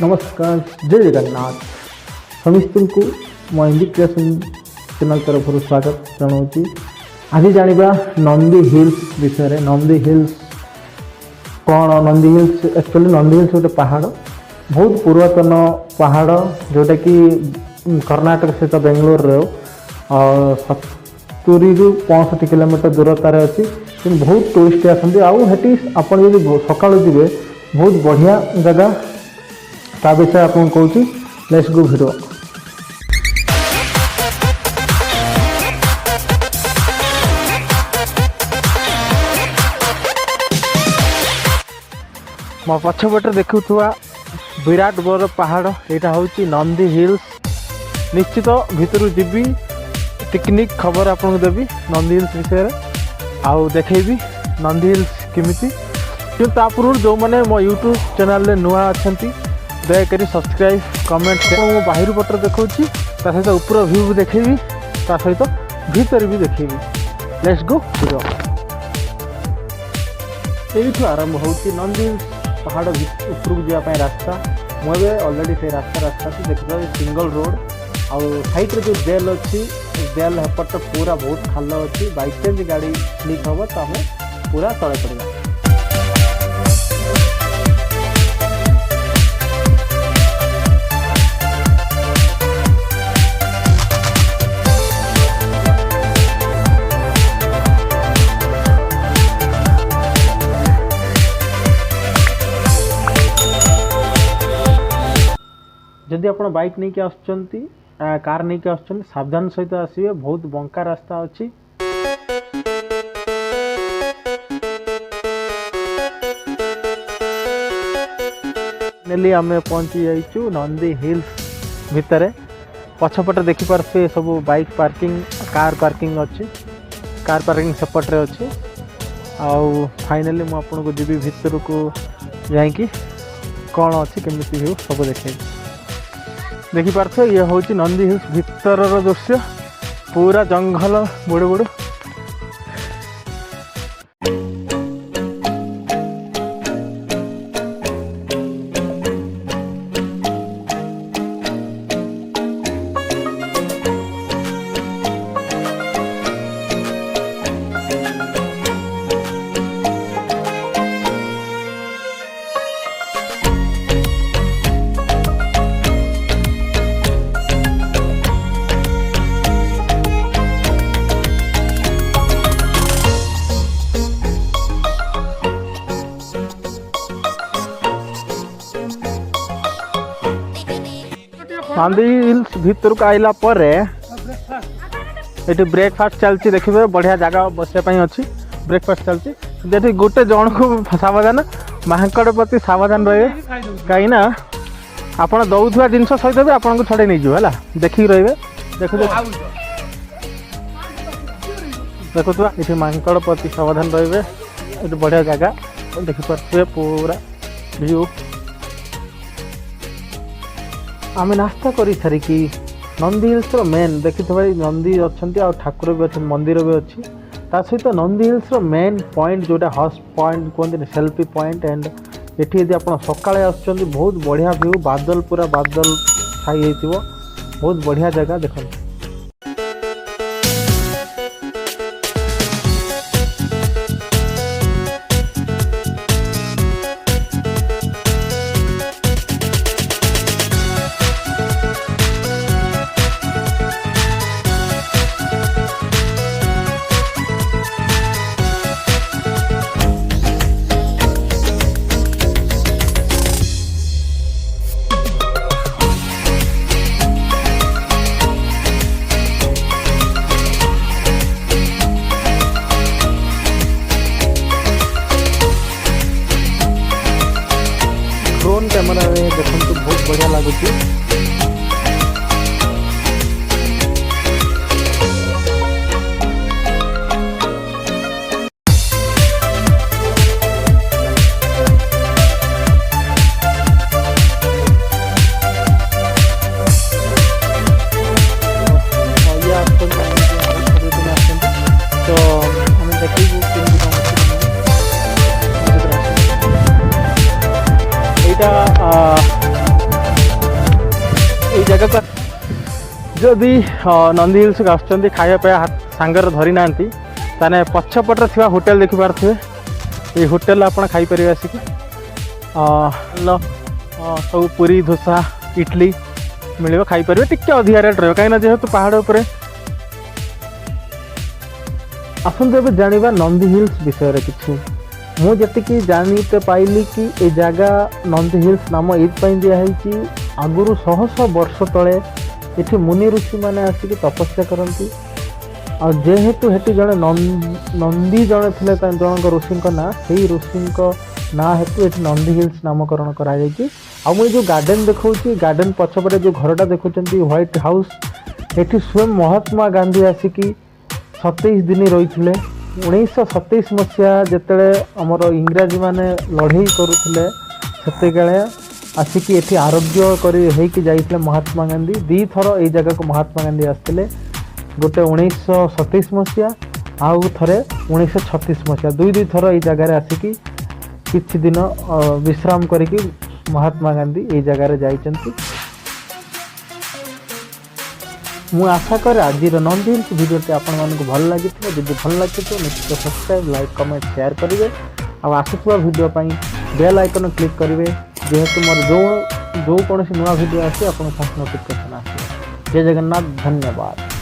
नमस्कार जय जगन्नाथ समस्त को मो एमबी क्रिएशन चैनल तरफ स्वागत जनाऊँगी। आज जाना नंदी हिल्स विषय। नंदी हिल्स कौन? Nandi hills actually Nandi hills गोटे पहाड़, बहुत पुरातन पहाड़ जोटा कि कर्नाटक सहित बेंगलोर 70 ରୁ 65 किलोमीटर दूरतार अच्छी। बहुत टूरिस्ट आसती आठी आप सका जी बहुत बढ़िया जगह ता विषय आपको कहूँ। Let's go video. मो पछपटे देखुवा विराट बड़ पहाड़ यहाँ हूँ नंदी हिल्स। निश्चित भितर जीवी पिकनिक खबर आपको देवी नंदी हिल्स विषय आउ देखेबी नंदी हिल्स केमिति। कि पूर्व जो मैंने मो यूट्यूब चैनल नुआ अच्छा दयाकोरी सब्सक्राइब कमेंट मो बाहर पटर देखा सहित ऊपर व्यू भी देखेबी सहित भीतर भी देखेबी। Let's go video. यू आरंभ हो नंदी हिल्स पहाड़ उपरକୁ जावाई रास्ता। मुझे अलरेडी से रास्ता देखिए सिंगल रोड आउ साइड जो जेल अच्छी जेल हेपट पूरा बहुत खाल अच्छी। बाइचान्स गाड़ी स्लिप हम तो आम पूरा तले पड़ा। जदि आप बाइक नहीं आसुँच कार नहीं आसुँच सावधान सहित आसवे। बहुत बंका रास्ता अच्छी। फाइनली आम पहुँची जाइचु नंदी हिल्स भितर। पछपटे देखिपारे सब बाइक पार्किंग कार पार्किंग अच्छी। कार पार्किंग सेपटे अच्छी। आउ फाइनली मुझे आपको जी भितर को जाकि कौन अच्छी केमी व्यू सब देखे। देखिपारे ये हूँ नंदी हिल्स भितर दृश्य। पूरा जंगल बुड़ बुड़। नंदी हिल्स भितर को आइला पर ये ब्रेकफास्ट चलती। देखिए बढ़िया जगह बसापी अच्छी। ब्रेकफास्ट चलती ये गोटे जन को सावधान माकड़ प्रति सावधान रहे कहीं आप दौरा जिन सहित भी आपको छड़े नहीं है देखिए रे। देखो देखुवा ये माकड़ प्रति सावधान रे। ये बढ़िया जगह देखिए पूरा व्यू। आम नास्ता कर सारिकी नंदी हिल्स मेन देखी भाई नंदी अच्छा ठाकुर भी अच्छे मंदिर भी अच्छी। ता सहित नंदी हिल्स मेन पॉइंट जोटा हॉट पॉइंट कहते सेल्फी पॉइंट। एंड ये आप सकाଳେ आसुँच बहुत बढ़िया व्यू। बादल पूरा बादल छाई हो बहुत बढ़िया जगह देखो। ड्रोन कैमरा में देखो बहुत बढ़िया लगुच। तो हमें देखिए यहाँ ଜାଗାକୁ जदि नंदी हिल्स को आसुँच खावाई सांगर धरी ना ताने पछपटे थी होटेल देखिपे ये होटेल आप खाईपर आसिक सब पूरी धोसा इडली मिल खाईपर टी अधिका रेट रही जेहेतु पहाड़ उपर आसतु ए जाना नंदी हिल्स विषय किसी मुझे जानते पाइली कि ये जगह नंदी हिल्स नाम ये दिखाई आगुरी शह शह वर्ष तले ये मुनि ऋषि मैंने आसिक तपस्या करती जेहेतु हेटी जड़े नंदी जड़े थे जनक ऋषि ना से ऋषि ना हेतु ये नंदी हिल्स नामकरण कराई मुझे जो गार्डन देखा गार्डन पछपटे जो घरटा देखुं व्हाइट हाउस ये स्वयं महात्मा गांधी आसिक 27 दिन रही 1927 मसीहा जिते आमर इंग्राजी माने लड़ाई करुले से आसिक ये आरोग्य कर महात्मा गांधी दी थर ये जगह को महात्मा गांधी आसते गोटे 1927 मसीहा आउ थे 1936 मसीहा दुई थर ये जगार आसिक किछि दिन विश्राम करिकी महात्मा गांधी ये जगार जाइछन्ति। मु आशा करे आज नंदी हिल्स भिडियोटी आपण मानक भल लगी जब भल लगे तो निश्चित सब्सक्राइब लाइक कमेंट शेयर करेंगे आसुवा भिडियो बेल आइकन क्लिक करेंगे जेहेतु मोर जो कौन नुआ भिडियो आसे आप नोटिफिकेशन आसे। जय जगन्नाथ, धन्यवाद।